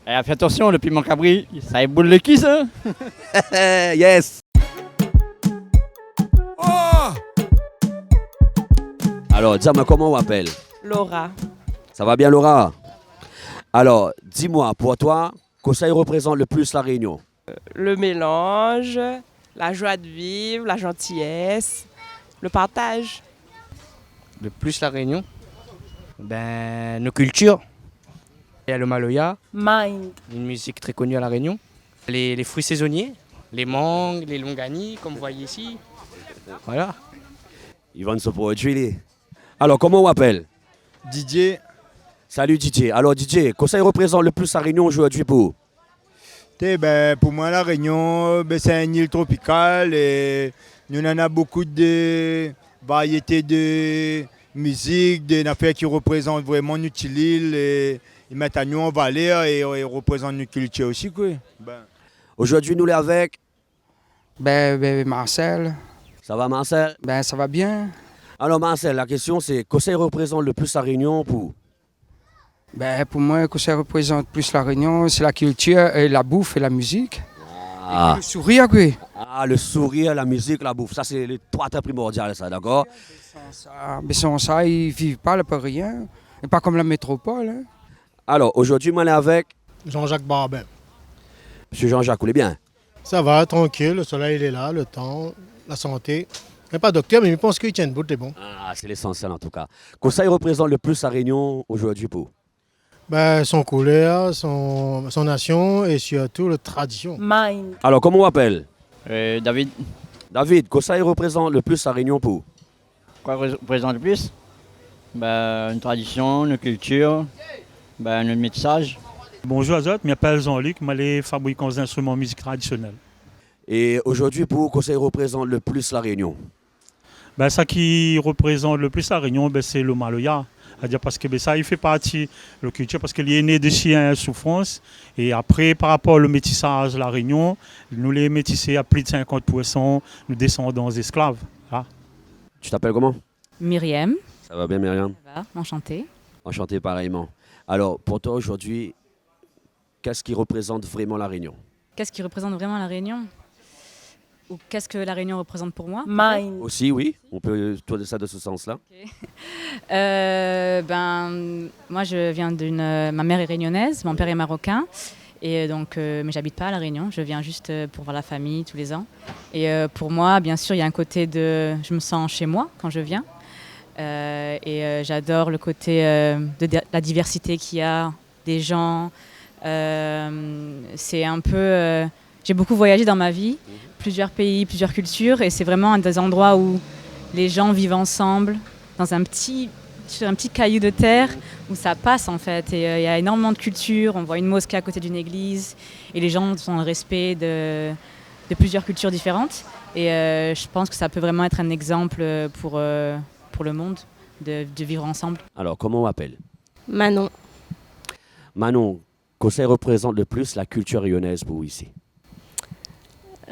Eh, fais attention, le piment cabri, ça éboule le cul, ça. Yes. Alors, dis-moi comment on appelle? Laura. Ça va bien, Laura? Alors, dis-moi, pour toi, que ça représente le plus la Réunion? Le mélange, la joie de vivre, la gentillesse, le partage. Le plus la Réunion, ben, nos cultures. Il y a le maloya, Mind. une musique très connue à la Réunion. Les fruits saisonniers, les mangues, les longanies, comme vous voyez ici. Voilà. Ils vendent ça pour utiliser. Alors, comment on appelle? Didier, Salut Didier. Alors Didier, que ça représente le plus la Réunion aujourd'hui pour? pour moi la Réunion, c'est une île tropicale et nous en a beaucoup de variétés de musique, des affaires qui représentent vraiment notre île et ils mettent à nous en valeur et représentent notre culture aussi. Quoi. Aujourd'hui, nous l'avons avec. Marcel, Ça va Marcel? ça va bien. Alors Marcel, la question c'est que ça représente le plus la Réunion pour? Pour moi, que ça représente plus la Réunion, c'est la culture, et la bouffe et la musique. Ah. Et le sourire, quoi. Ah, le sourire, la musique, la bouffe. Ça, c'est les trois très primordiales, ça, d'accord? Sans ça, ils ne vivent pas, là, pour rien. Et pas comme la métropole. Hein. Alors, aujourd'hui, moi, on est avec Jean-Jacques Barbin. M. Jean-Jacques, vous allez bien? Ça va, tranquille, le soleil il est là, le temps, la santé. Il n'y a pas de docteur, mais je pense qu'il tient debout, c'est bon. Ah, c'est l'essentiel, en tout cas. Que ça représente le plus la Réunion aujourd'hui pour? Son couleur, son nation et surtout la tradition. Mind. Alors, comment on appelle? David, David, que ça représente le plus la Réunion pour? quoi représente le plus? Une tradition, une culture, notre métissage. Bonjour à tous, je m'appelle Jean-Luc, je suis fabricant d'instruments de musique traditionnelle. Et aujourd'hui, pour que ça représente le plus la Réunion? Ça qui représente le plus la Réunion, c'est le maloya. C'est-à-dire parce que ça, il fait partie de la culture, parce qu'il est né de chiens souffrance. Et après, par rapport au métissage de la Réunion, nous les métissés à plus de 50%, nous descendons esclaves. Là. Tu t'appelles comment? Myriam. Ça va bien, Myriam? Ça va, enchantée. Enchanté pareillement. Alors, pour toi aujourd'hui, qu'est-ce qui représente vraiment la Réunion? Qu'est-ce qui représente vraiment la Réunion? Ou qu'est-ce que la Réunion représente pour moi? Mind. Aussi, oui, on peut tourner ça de ce sens-là. Okay. Moi, je viens ma mère est réunionnaise, mon père est marocain. Et donc, mais j'habite pas à La Réunion, je viens juste pour voir la famille tous les ans. Et pour moi, bien sûr, il y a un côté je me sens chez moi quand je viens. J'adore le côté de la diversité qu'il y a, des gens. C'est un peu... j'ai beaucoup voyagé dans ma vie, plusieurs pays, plusieurs cultures, et c'est vraiment un des endroits où les gens vivent ensemble, sur un petit caillou de terre, où ça passe en fait. Et il y a énormément de cultures, on voit une mosquée à côté d'une église, et les gens sont dans le respect de plusieurs cultures différentes. Et je pense que ça peut vraiment être un exemple pour le monde, de vivre ensemble. Alors, comment on appelle? Manon. Manon, que ça représente le plus la culture réunionnaise pour vous ici?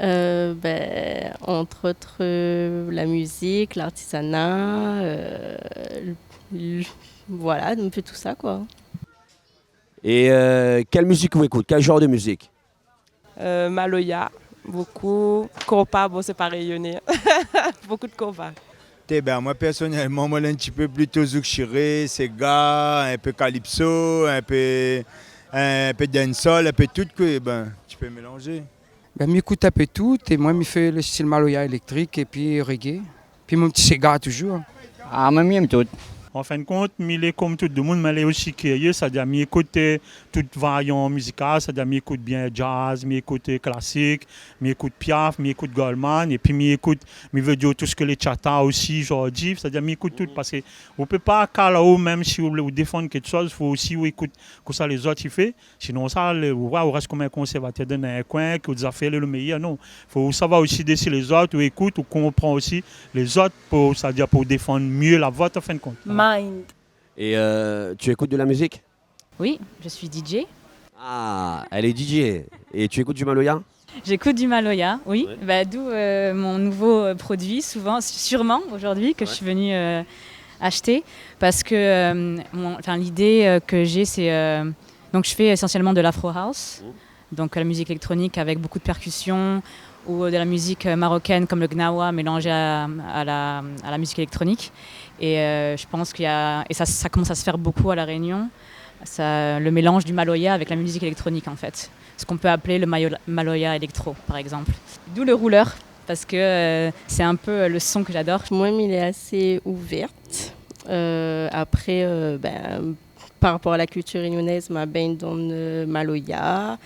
Entre autres la musique, l'artisanat, voilà, un peu tout ça quoi. Et quelle musique vous écoutez? Quel genre de musique? Maloya, beaucoup. Compas, bon, c'est pas rayonné. Beaucoup de compas. Moi personnellement, moi un petit peu plutôt zouk chiré, sega, un peu calypso, un peu dancehall, un peu tout que tu peux mélanger. M'écoute un peu tout, et moi, je fais le style maloya électrique et puis reggae. Puis mon petit Sega toujours. Ah, moi, j'aime tout. En fin de compte, il est comme tout le monde, mais il est aussi curieux, c'est-à-dire qu'il écoute toute variante musicale, c'est-à-dire qu'il écoute bien jazz, il écoute classique, il écoute Piaf, il écoute Goldman, et puis il veut dire tout ce que les chatas aussi, genre dit, c'est-à-dire qu'il écoute tout, parce qu'on ne peut pas caler même si vous voulez défendre quelque chose, il faut aussi écouter que ça les autres ils font, sinon ça, on reste comme un conservateur dans un coin, que vous avez fait le meilleur, non. Il faut savoir aussi décider les autres, ou écoute, ou comprendre aussi les autres, c'est-à-dire pour défendre mieux la vôtre, en fin de compte. Mind. Et tu écoutes de la musique? Oui, je suis DJ. Ah, elle est DJ. Et tu écoutes du Maloya? J'écoute du Maloya, oui. D'où mon nouveau produit, sûrement aujourd'hui, que je suis venue acheter. Parce que l'idée que j'ai, c'est Donc je fais essentiellement de l'afro house, donc la musique électronique avec beaucoup de percussions, ou de la musique marocaine comme le gnawa mélangé à la musique électronique. Et je pense qu'il y a, et ça commence à se faire beaucoup à La Réunion, le mélange du maloya avec la musique électronique en fait. Ce qu'on peut appeler le maloya électro par exemple. D'où le rouleur, parce que c'est un peu le son que j'adore. Moi-même, il est assez ouverte. Après, par rapport à la culture réunionnaise, ma baigne dans le maloya,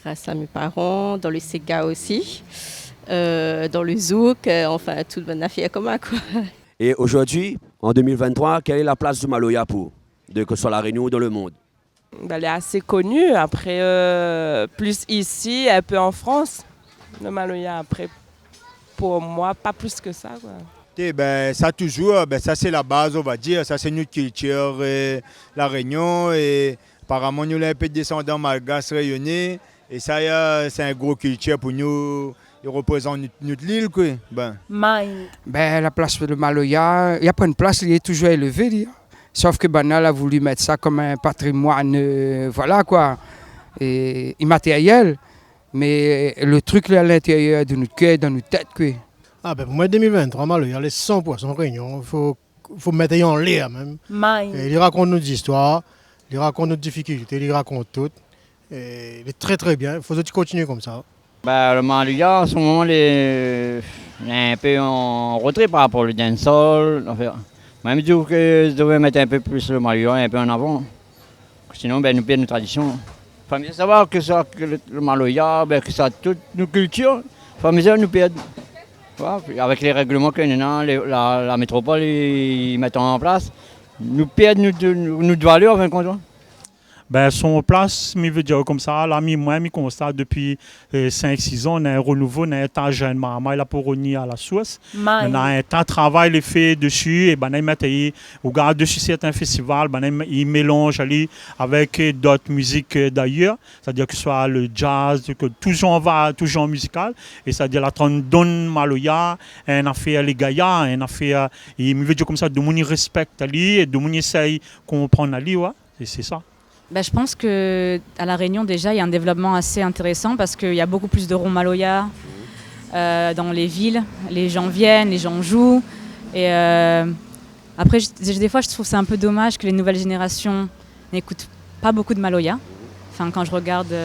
grâce à mes parents, dans le sega aussi, dans le zouk, enfin toute bonne affaire comme ça, quoi. Et aujourd'hui, en 2023, quelle est la place du maloya que ce soit La Réunion ou dans le monde? Elle est assez connue. Après, plus ici, un peu en France. Le maloya, après, pour moi, pas plus que ça, quoi. Ça toujours, ça c'est la base, on va dire. Ça c'est notre culture, La Réunion. Et apparemment, nous sommes un peu descendants malgaches réunionnais. Et ça, c'est un gros culture pour nous. Il représente notre île, quoi. La place de Maloya, il n'y a pas une place, il est toujours élevé. Là. Sauf que Banal a voulu mettre ça comme un patrimoine, voilà quoi, et immatériel. Mais le truc là à l'intérieur de notre cœur, dans notre tête, quoi. Pour moi, 2023, Maloya, il est 100% Réunion. Il faut mettre en l'air même. Et il raconte nos histoires, il raconte nos difficultés, il raconte tout. Et il est très très bien, il faut continuer comme ça. Le maloya, en ce moment, il est un peu en retrait par rapport au dancehall. Enfin, même je trouve que je devrais mettre un peu plus le maloya un peu en avant. Sinon, nous perdons nos traditions. Il faut bien savoir que le maloya, que ça a toute nos cultures. Il faut bien nous perdre. Voilà, avec les règlements que la métropole ils mettent en place, nous perdons notre valeur en fin de compte. Son place, je veux dire comme ça, là, moi, je constate depuis 5-6 ans, on a un renouveau, on a un temps jeune, il a pour à la source. On a un temps de travail fait dessus, et ils regardent dessus certains festivals, ils mélangent avec d'autres musiques d'ailleurs, c'est-à-dire que ce soit le jazz, que tout genre musical, et c'est-à-dire la donne maloya, une affaire les gaïa, une affaire, et je veux dire comme ça, de monde respecte et de monde essaye de comprendre et c'est ça. Je pense qu'à La Réunion, déjà, il y a un développement assez intéressant parce qu'il y a beaucoup plus de ronds maloya dans les villes. Les gens viennent, les gens jouent. Et après, des fois, je trouve que c'est un peu dommage que les nouvelles générations n'écoutent pas beaucoup de maloya. Enfin, quand je regarde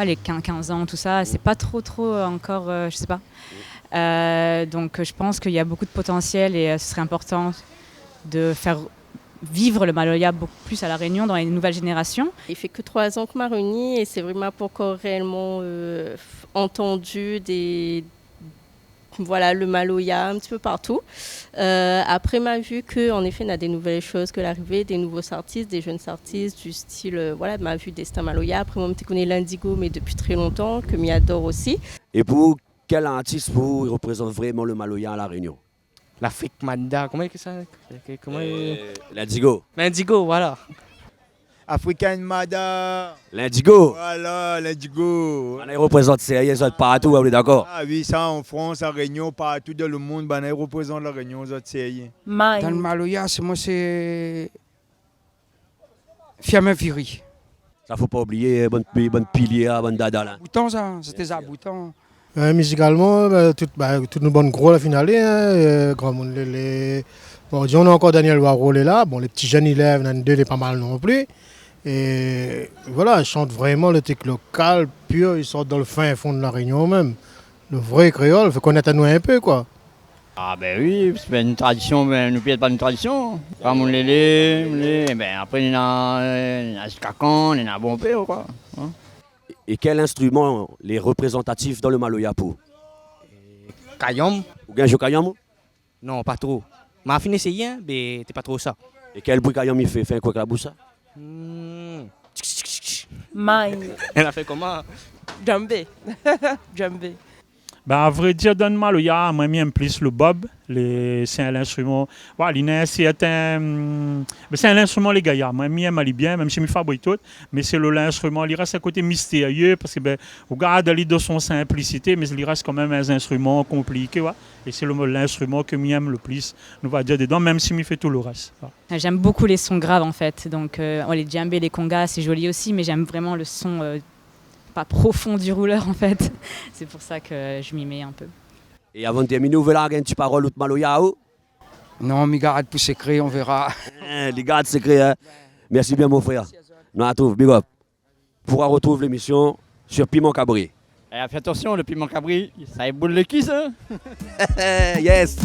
les 15 ans, tout ça, c'est pas trop encore, je sais pas. Donc, je pense qu'il y a beaucoup de potentiel et ce serait important de faire vivre le maloya beaucoup plus à La Réunion dans les nouvelles générations. Il fait que 3 ans que m'a réuni et c'est vraiment pas encore réellement entendu le maloya un petit peu partout. Après m'a vu qu'en effet on a des nouvelles choses que l'arrivée des nouveaux artistes, des jeunes artistes du style m'a vu Destin Maloya. Après moi je connais l'Indigo mais depuis très longtemps que m'y adore aussi. Et pour quel artiste il représente vraiment le maloya à La Réunion? L'Afrique Manda, comment est-ce ça? L'Indigo. L'Indigo, voilà. African Mada. L'Indigo. Voilà, l'Indigo. On représente sérieux partout, on est d'accord? Ah oui, ça en France, à Réunion, partout dans le monde, on représente La Réunion, aux autres sérieux. Dans le maloya, c'est Fiamme Viri. Ça faut pas oublier, bonne pilier, bonne dada là. Bouton, ça, c'était ça, bouton. Musicalement, toute une bonne gros la finale, grand monde bon, on a encore Daniel Waro là, bon les petits jeunes ils lèvent, il est pas mal non plus. Et voilà, ils chantent vraiment le truc local, pur, ils sortent dans le fin fond de La Réunion même. Le vrai créole, il faut connaître à nous un peu quoi. Ah oui, c'est une tradition, nous ne perdons pas une tradition. Comme on les après on a ce cacan, on a bon père quoi. Et quel instrument les représentatifs dans le maloya pour? Kayom. Ou bien Kayom? Non, pas trop. Ma fini c'est rien, mais c'est pas trop ça. Et quel bruit Kayom il fait? Fait quoi avec la bouche ça? Mine. Elle a fait comment? Djembé. Djembé. Ben, à vrai dire, dans le Maloya, moi, j'aime plus le bob. C'est un instrument. Voilà, c'est un instrument, les gars. Moi, j'aime bien, même si je fabrique tout. Mais c'est l'instrument, il reste à côté mystérieux parce que, ben, regarde, il de son simplicité, mais il reste quand même un instrument compliqué. Ouais. Et c'est l'instrument que j'aime le plus, on va dire, dedans, même si je fais tout le reste. Ouais. J'aime beaucoup les sons graves, en fait. Donc, les djembés, les congas, c'est joli aussi, mais j'aime vraiment le son pas profond du rouleur, en fait. C'est pour ça que je m'y mets un peu. Et avant de terminer, vous voulez une petite parole ou de Maloya ou? Non, mais garde pour secret, on verra. Les gars, secret, hein. Merci bien, mon frère. Nous on trouve, big up. Pour retrouver l'émission sur Piment Cabri. Et fais attention, le piment cabri, ça éboule le cul, ça. Yes.